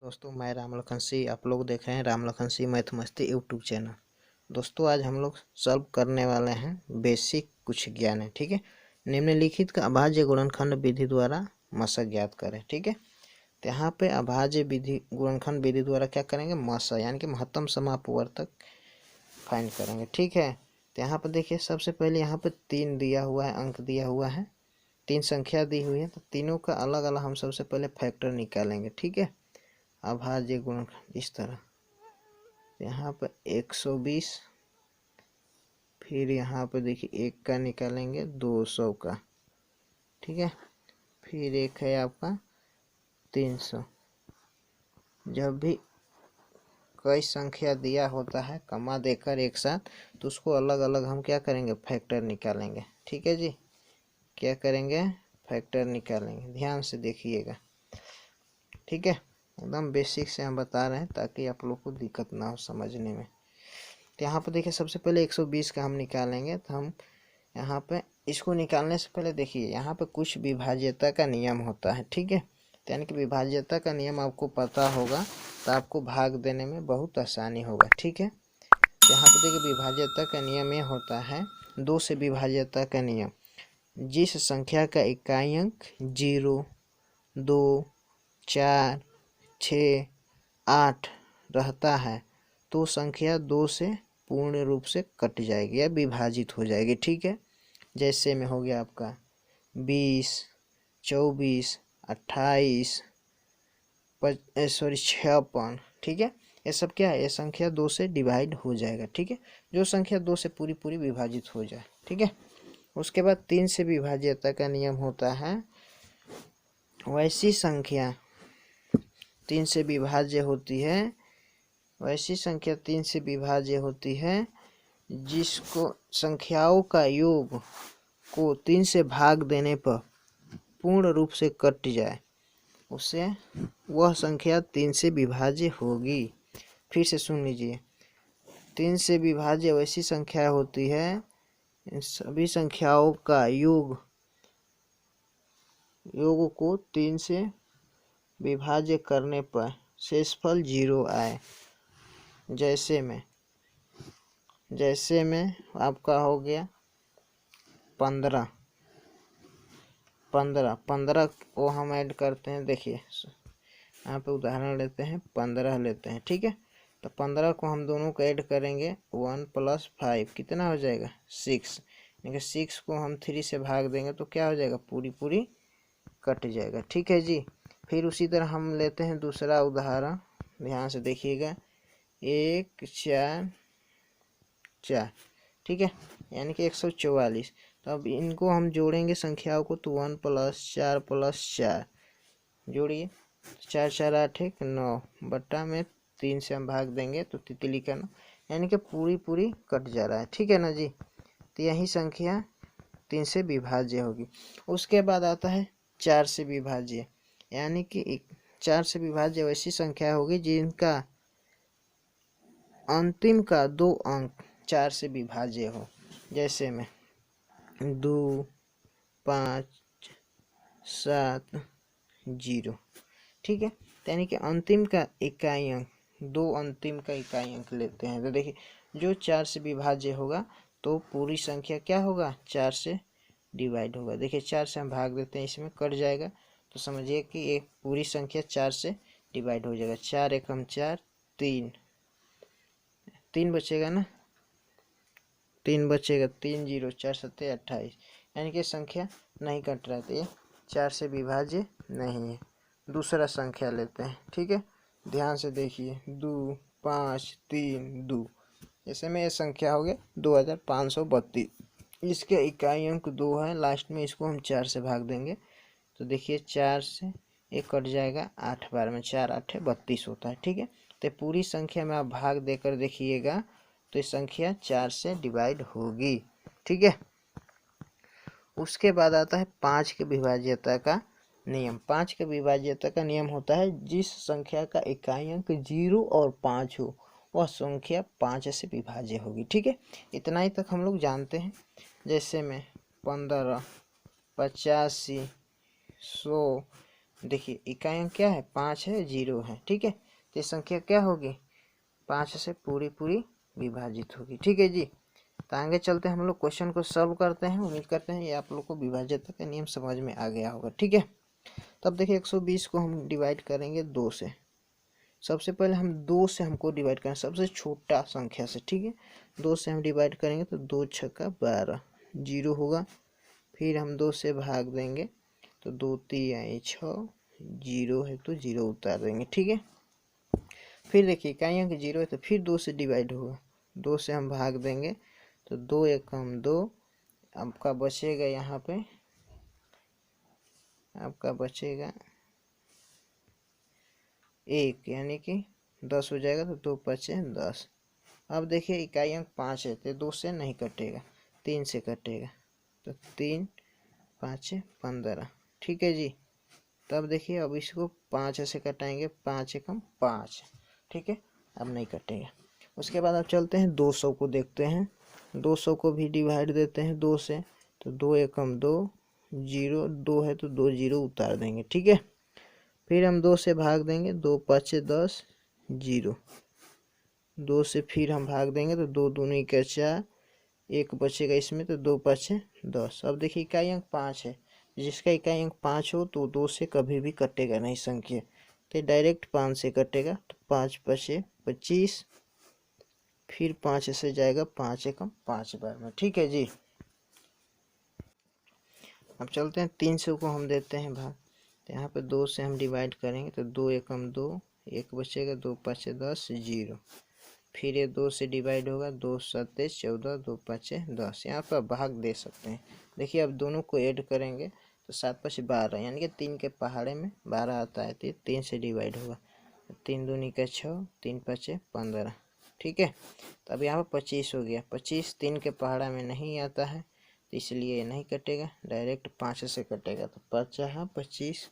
दोस्तों मैं राम लखन सिंह, आप लोग देख रहे हैं राम लखन सिंह मैथ मस्ती यूट्यूब चैनल। दोस्तों आज हम लोग सॉल्व करने वाले हैं बेसिक कुछ ज्ञान है। ठीक है, निम्नलिखित का अभाज्य गुणनखंड विधि द्वारा मशक ज्ञात करें। ठीक है, तो यहाँ पे अभाज्य विधि गुणनखंड विधि द्वारा क्या करेंगे, मशक यानी कि महत्तम समापवर्तक फाइंड करेंगे। ठीक है, तो यहाँ पर देखिए सबसे पहले यहाँ पे 3 दिया हुआ है, अंक दिया हुआ है, 3 संख्या दी हुई है, तो तीनों का अलग अलग हम सबसे पहले फैक्टर निकालेंगे। ठीक है, अभाज्य गुणनखंड इस तरह, यहाँ पर 120, फिर यहाँ पर देखिए 1 का निकालेंगे 200 का। ठीक है, फिर एक है आपका 300। जब भी कई संख्या दिया होता है कमा देकर एक साथ, तो उसको अलग अलग हम क्या करेंगे, फैक्टर निकालेंगे। ठीक है जी, क्या करेंगे, फैक्टर निकालेंगे। ध्यान से देखिएगा। ठीक है, एकदम बेसिक से हम बता रहे हैं ताकि आप लोग को दिक्कत ना हो समझने में। तो यहाँ पर देखिए सबसे पहले 120 का हम निकालेंगे। तो हम यहाँ पे इसको निकालने से पहले देखिए यहाँ पे कुछ विभाज्यता का नियम होता है। ठीक है, तो यानी कि विभाज्यता का नियम आपको पता होगा तो आपको भाग देने में बहुत आसानी होगा। ठीक है, तो यहाँ पे देखिए विभाज्यता का नियम ये होता है, 2 से विभाज्यता का नियम, जिस संख्या का इकाई अंक 0, 2, 4, 6, 8 रहता है तो संख्या 2 से पूर्ण रूप से कट जाएगी या विभाजित हो जाएगी। ठीक है, जैसे में हो गया आपका 20, 24, 28, 56। ठीक है, ये सब क्या है, ये संख्या 2 से डिवाइड हो जाएगा। ठीक है, जो संख्या 2 से पूरी पूरी विभाजित हो जाए। ठीक है, उसके बाद 3 से विभाज्यता का नियम होता है, वैसी संख्या 3 से विभाज्य होती है, वैसी संख्या 3 से विभाज्य होती है जिसको संख्याओं का योग को 3 से भाग देने पर पूर्ण रूप से कट जाए, उसे वह संख्या 3 से विभाज्य होगी। फिर से सुन लीजिए, 3 से विभाज्य वैसी संख्या होती है, इन सभी संख्याओं का योग को 3 से विभाज्य करने पर शेषफल 0 आए। जैसे में आपका हो गया 15 को हम ऐड करते हैं। देखिए यहाँ पे उदाहरण लेते हैं, 15 लेते हैं। ठीक है, तो 15 को हम दोनों को ऐड करेंगे, 1 + 5 कितना हो जाएगा, 6। यानी 6 को हम 3 से भाग देंगे तो क्या हो जाएगा, पूरी पूरी कट जाएगा। ठीक है जी, फिर उसी तरह हम लेते हैं दूसरा उदाहरण, ध्यान से देखिएगा, 1, 4, 4। ठीक है, यानी कि 144। तो अब इनको हम जोड़ेंगे संख्याओं को, तो 1 + 4 + 4 जोड़िए, 4 4 8 1 9 बट्टा में 3 से हम भाग देंगे तो तितली का 9, यानी कि पूरी पूरी कट जा रहा है। ठीक है ना जी, तो यही संख्या 3 से विभाज्य होगी। उसके बाद आता है 4 से विभाज्य, यानी कि 4 से विभाज्य वैसी संख्या होगी जिनका अंतिम का 2 अंक 4 से विभाज्य हो। जैसे में 2, 5, 7, 0। ठीक है, यानी कि अंतिम का इकाई अंक, 2 अंतिम का इकाई अंक लेते हैं। तो देखिए जो 4 से विभाज्य होगा तो पूरी संख्या क्या होगा, 4 से डिवाइड होगा। देखिए 4 से हम भाग देते हैं, इसमें कट जाएगा, तो समझिए कि एक पूरी संख्या 4 से डिवाइड हो जाएगा। 4 एकम 4, 3 बचेगा ना, 3 बचेगा, 3 0 4 7 28, यानी कि संख्या नहीं कट रहा, तो ये 4 से विभाज्य नहीं है। दूसरा संख्या लेते हैं। ठीक है, ध्यान से देखिए, 2, 5, 3, 2, ऐसे में ये संख्या हो गया 2532। इसके इकाई अंक 2 है, लास्ट में इसको हम 4 से भाग देंगे, तो देखिए 4 से एक कट जाएगा, 8 बार में 4 8 32 होता है। ठीक है, तो पूरी संख्या में आप भाग देकर देखिएगा तो ये संख्या 4 से डिवाइड होगी। ठीक है, उसके बाद आता है 5 के विभाज्यता का नियम। 5 के विभाज्यता का नियम होता है, जिस संख्या का इकाई अंक 0 और 5 हो वह संख्या 5 से विभाज्य होगी। ठीक है, इतना ही तक हम लोग जानते हैं। जैसे में 15, 85, 100, देखिए इकाई अंक क्या है, 5 है, 0 है, ठीक है। तो ये संख्या क्या होगी, 5 से पूरी पूरी विभाजित होगी, ठीक है जी। तो आगे चलते हैं, हम लोग क्वेश्चन को सॉल्व करते हैं। उम्मीद करते हैं ये आप लोग को विभाज्यता का नियम समझ में आ गया होगा, ठीक है। तब देखिए 120 को हम डिवाइड करेंगे 2 से। सबसे पहले हम 2 से हमको डिवाइड करना, सबसे छोटा संख्या से, ठीक है। 2 से हम डिवाइड करेंगे तो 2 छक्का 12, 0 होगा। फिर हम 2 से भाग देंगे तो 2 3 6, 0 है तो 0 उतार देंगे, ठीक है। फिर देखिए इकाई अंक 0 है तो फिर 2 से डिवाइड होगा, 2 से हम भाग देंगे तो 2 एकम 2, आपका बचेगा यहाँ पे, आपका बचेगा 1, यानी कि 10 हो जाएगा तो 2 5 10। अब देखिए इकाई अंक 5 है तो 2 से नहीं कटेगा, 3 से कटेगा, तो 3 5 15, ठीक है जी। तब देखिए अब इसको 5 से कटाएंगे, 5 एकम 5, ठीक है, अब नहीं कटेगा। उसके बाद अब चलते हैं 200 को देखते हैं। 200 को भी डिवाइड देते हैं 2 से, तो 2 एकम 2, 0, 2 है तो 2 0 उतार देंगे, ठीक है। फिर हम 2 से भाग देंगे, 2 5 10, 0, 2 से फिर हम भाग देंगे तो 2 दूनी का 4, 1 बचेगा इसमें तो 2 5 10। अब देखिए इकाई अंक 5 है, जिसका इकाई अंक 5 हो तो 2 से कभी भी कटेगा नहीं संख्या, तो डायरेक्ट 5 से कटेगा, तो 5 5 25, फिर 5 से जाएगा 5 एकम 5 बार में, ठीक है जी। अब चलते हैं 300 को हम देते हैं भाग, तो यहाँ पे 2 से हम डिवाइड करेंगे तो 2 एकम 2, 1 बचेगा, 2 5 10, 0, फिर ये 2 से डिवाइड होगा, 2 7 14, 2 5 10, यहाँ पर भाग दे सकते हैं। देखिए अब दोनों को ऐड करेंगे तो 7 5 12, यानी कि 3 के पहाड़े में 12 आता है, तो 3 से डिवाइड होगा, 3 दूनी का 6, 3 5 15, ठीक है। तो अब यहाँ पर 25 हो गया, 25 3 के पहाड़ा में नहीं आता है, तो इसलिए ये नहीं कटेगा, डायरेक्ट 5 से कटेगा, तो 5 25,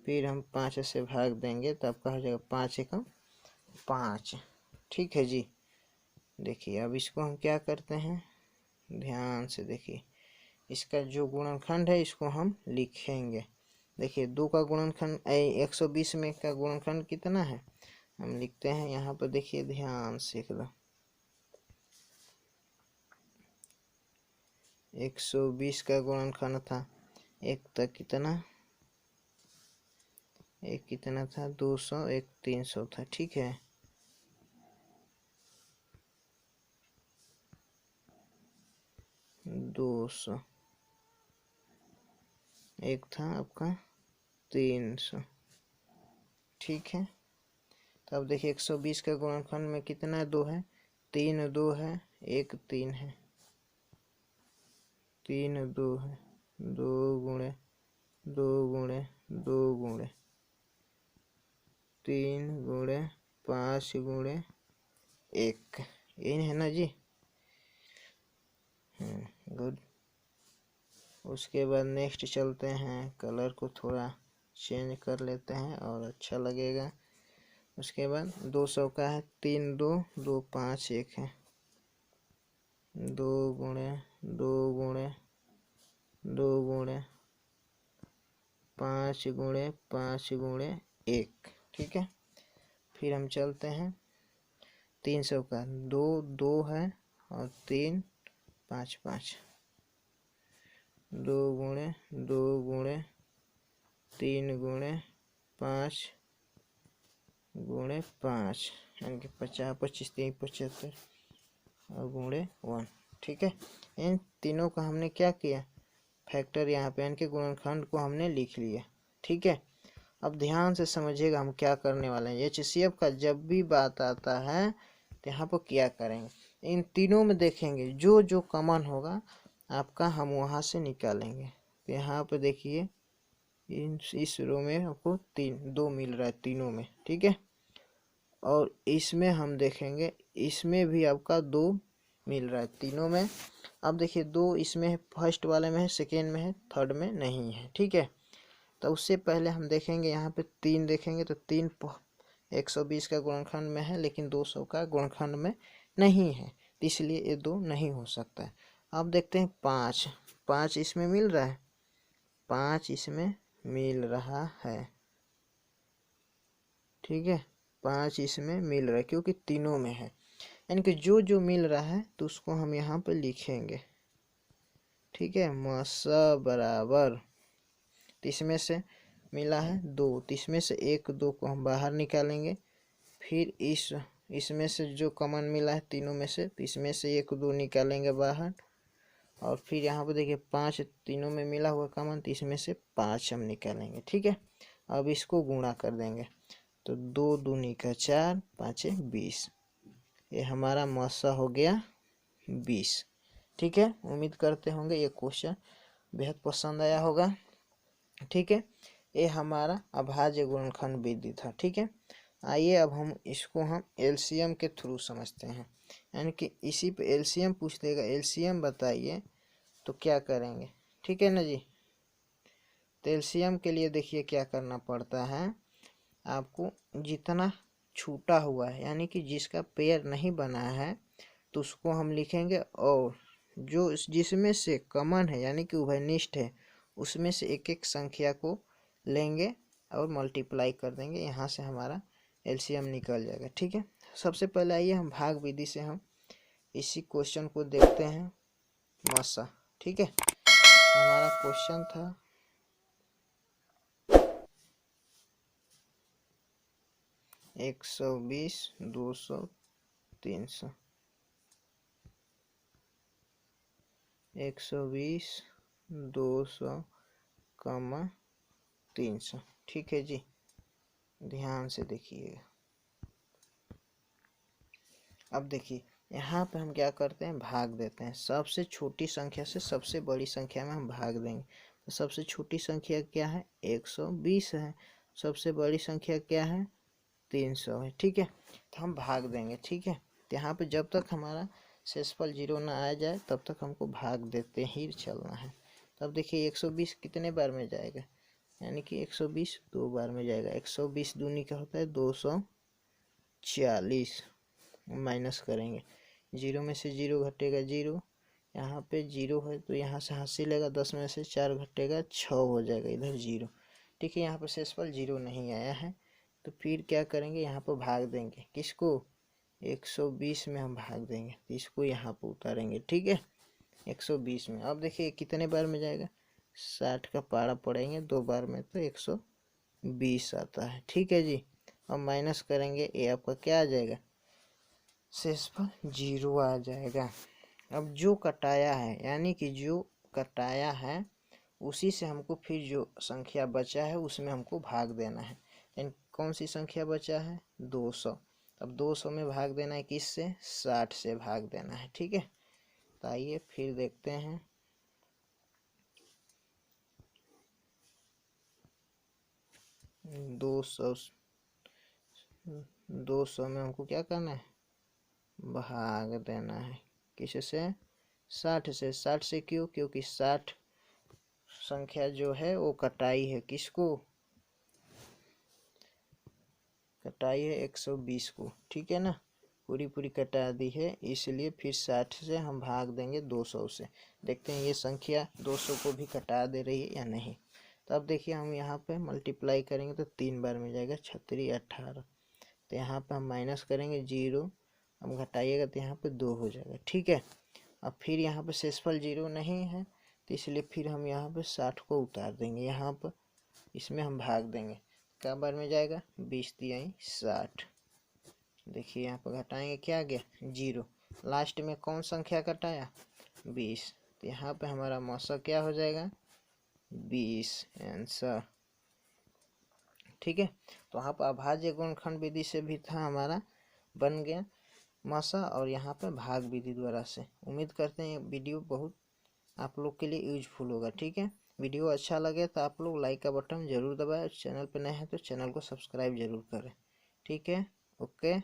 फिर हम 5 से भाग देंगे तो आपका हो जाएगा 5 एकम 5, ठीक है जी। देखिए अब इसको हम क्या करते हैं, ध्यान से देखिए, इसका जो गुणनखंड है इसको हम लिखेंगे। देखिए 2 का गुणनखंड 120 में का गुणनखंड कितना है, हम लिखते हैं यहाँ पर, देखिए ध्यान से एकदम, 120 का गुणनखंड था, एक तक कितना, एक कितना था 200, एक 300 था, ठीक है। दो सौ, एक था आपका 300, ठीक है। तो अब देखिए 120 का गुणनखंड में कितना 2 है, 3 2 है, 1 3 है, 3 2 है, 2 गुणे 2 गुणे 2 गुणे 3 गुणे 5 गुणे 1, यही है ना जी। गुड। उसके बाद नेक्स्ट चलते हैं, कलर को थोड़ा चेंज कर लेते हैं और अच्छा लगेगा। उसके बाद 200 का है 3 2 2 5 1 है, 2 गुणे 2 गुणे 2 गुणे 5 गुणे 5 गुणे 1, ठीक है। फिर हम चलते हैं 300 का 2 2 है और 3 5 5, 2 गुणे 2 गुणे 3 गुणे 5 गुणे 5, यानी कि 50 25 3 75 और गुणे 1, ठीक है। इन तीनों का हमने क्या किया, फैक्टर यहाँ पे, यानी कि गुणनखंड को हमने लिख लिया, ठीक है। अब ध्यान से समझिएगा हम क्या करने वाले हैं, HCF का जब भी बात आता है तो यहाँ पर क्या करेंगे, इन तीनों में देखेंगे जो जो कॉमन होगा आपका हम वहाँ से निकालेंगे। तो यहाँ पे देखिए इस रो में आपको 2 मिल रहा है तीनों में, ठीक है। और इसमें हम देखेंगे इसमें भी आपका 2 मिल रहा है तीनों में। अब देखिए 2 इसमें है, फर्स्ट वाले में है, सेकेंड में है, थर्ड में नहीं है, ठीक है। तो उससे पहले हम देखेंगे यहाँ पे 3 देखेंगे तो 3 120 का गुणनखंड में है, लेकिन 200 का गुणनखंड में नहीं है, इसलिए ये 2 नहीं हो सकता है। अब देखते हैं 5 इसमें मिल रहा है, 5 इसमें मिल रहा है, ठीक है, 5 इसमें मिल रहा है क्योंकि तीनों में है, यानी कि जो जो मिल रहा है तो उसको हम यहाँ पे लिखेंगे। ठीक है, मसा बराबर, तो इसमें से मिला है 2, तो इसमें से 1 2 को हम बाहर निकालेंगे। फिर इसमें से जो कॉमन मिला है तीनों में से, तो इसमें से 1 2 निकालेंगे बाहर। और फिर यहाँ पे देखिए 5 तीनों में मिला हुआ कॉमन, तो इसमें से 5 हम निकालेंगे। ठीक है, अब इसको गुणा कर देंगे, तो 2 दूनी का 4, 5 20, ये हमारा मसा हो गया 20। ठीक है, उम्मीद करते होंगे ये क्वेश्चन बेहद पसंद आया होगा। ठीक है, ये हमारा अभाज्य गुणनखंड विधि था। ठीक है, आइए अब हम इसको एलसीएम के थ्रू समझते हैं, यानी कि इसी पे एलसीएम पूछ देगा, एलसीएम बताइए तो क्या करेंगे। ठीक है ना जी, तो एलसीएम के लिए देखिए क्या करना पड़ता है आपको, जितना छूटा हुआ है यानी कि जिसका पेयर नहीं बना है तो उसको हम लिखेंगे, और जो जिसमें से कॉमन है यानी कि उभयनिष्ठ है उसमें से एक एक संख्या को लेंगे और मल्टीप्लाई कर देंगे, यहाँ से हमारा एलसीएम निकल जाएगा। ठीक है, सबसे पहले आइए हम भाग विधि से हम इसी क्वेश्चन को देखते हैं, मसा। ठीक है, हमारा क्वेश्चन था 120 200 300, 120 200 300। ठीक है जी, ध्यान से देखिएगा। अब देखिए यहाँ पे हम क्या करते हैं, भाग देते हैं, सबसे छोटी संख्या से सबसे बड़ी संख्या में हम भाग देंगे। तो सबसे छोटी संख्या क्या है, 120 है, सबसे बड़ी संख्या क्या है, 300 है। ठीक है, तो हम भाग देंगे। ठीक है, तो यहाँ पे जब तक हमारा शेषफल 0 ना आ जाए तब तक हमको भाग देते ही चलना है। तब देखिए 120 कितने बार में जाएगा, यानी कि 120 2 बार में जाएगा। 120 दूनी का होता है 240, माइनस करेंगे, 0 में से 0 घटेगा 0, यहाँ पे 0 है तो यहाँ से हासिल लेगा, 10 में से 4 घटेगा 6 हो जाएगा, इधर 0। ठीक है, यहाँ पर शेषफल 0 नहीं आया है, तो फिर क्या करेंगे, यहाँ पर भाग देंगे, किसको, 120 में हम भाग देंगे, तो इसको यहाँ पर उतारेंगे। ठीक है, 120 में, अब देखिए कितने बार में जाएगा, 60 का पारा पड़ेंगे 2 बार में तो 120 आता है। ठीक है जी, अब माइनस करेंगे, ये आपका क्या आ जाएगा, शेषफल 0 आ जाएगा। अब जो कटाया है यानी कि जो कटाया है उसी से हमको फिर जो संख्या बचा है उसमें हमको भाग देना है। यानी कौन सी संख्या बचा है, 200। अब 200 में भाग देना है किससे, 60 से भाग देना है। ठीक है, तो आइए फिर देखते हैं, 200 में हमको क्या करना है, भाग देना है, किससे, 60 से। 60 से क्यों, क्योंकि 60 संख्या जो है वो कटाई है, किसको, कटाई है 120 को। ठीक है ना, पूरी पूरी कटा दी है, इसलिए फिर 60 से हम भाग देंगे 200 से। देखते हैं ये संख्या 200 को भी कटा दे रही है या नहीं। तो अब देखिए हम यहाँ पे मल्टीप्लाई करेंगे तो 3 बार में जाएगा, 36 18, तो यहाँ पे हम माइनस करेंगे 0, अब घटाइएगा तो यहाँ पे 2 हो जाएगा। ठीक है, अब फिर यहाँ पे शेषफल 0 नहीं है तो इसलिए फिर हम यहाँ पे 60 को उतार देंगे, यहाँ पर इसमें हम भाग देंगे, क्या बार में जाएगा, 20 तिहाई 60। देखिए यहाँ पर घटाएंगे, क्या आ गया 0, लास्ट में कौन संख्या घटाया, 20, तो यहाँ पे हमारा मौसा क्या हो जाएगा, 20 आंसर। ठीक है, तो यहाँ पर अभाज्य गुणनखंड विधि से भी था हमारा बन गया मौसा, और यहाँ पे भाग विधि द्वारा से। उम्मीद करते हैं वीडियो बहुत आप लोग के लिए यूजफुल होगा। ठीक है, वीडियो अच्छा लगे तो आप लोग लाइक का बटन जरूर दबाएं, चैनल पर नए हैं तो चैनल को सब्सक्राइब जरूर करें। ठीक है, ओके।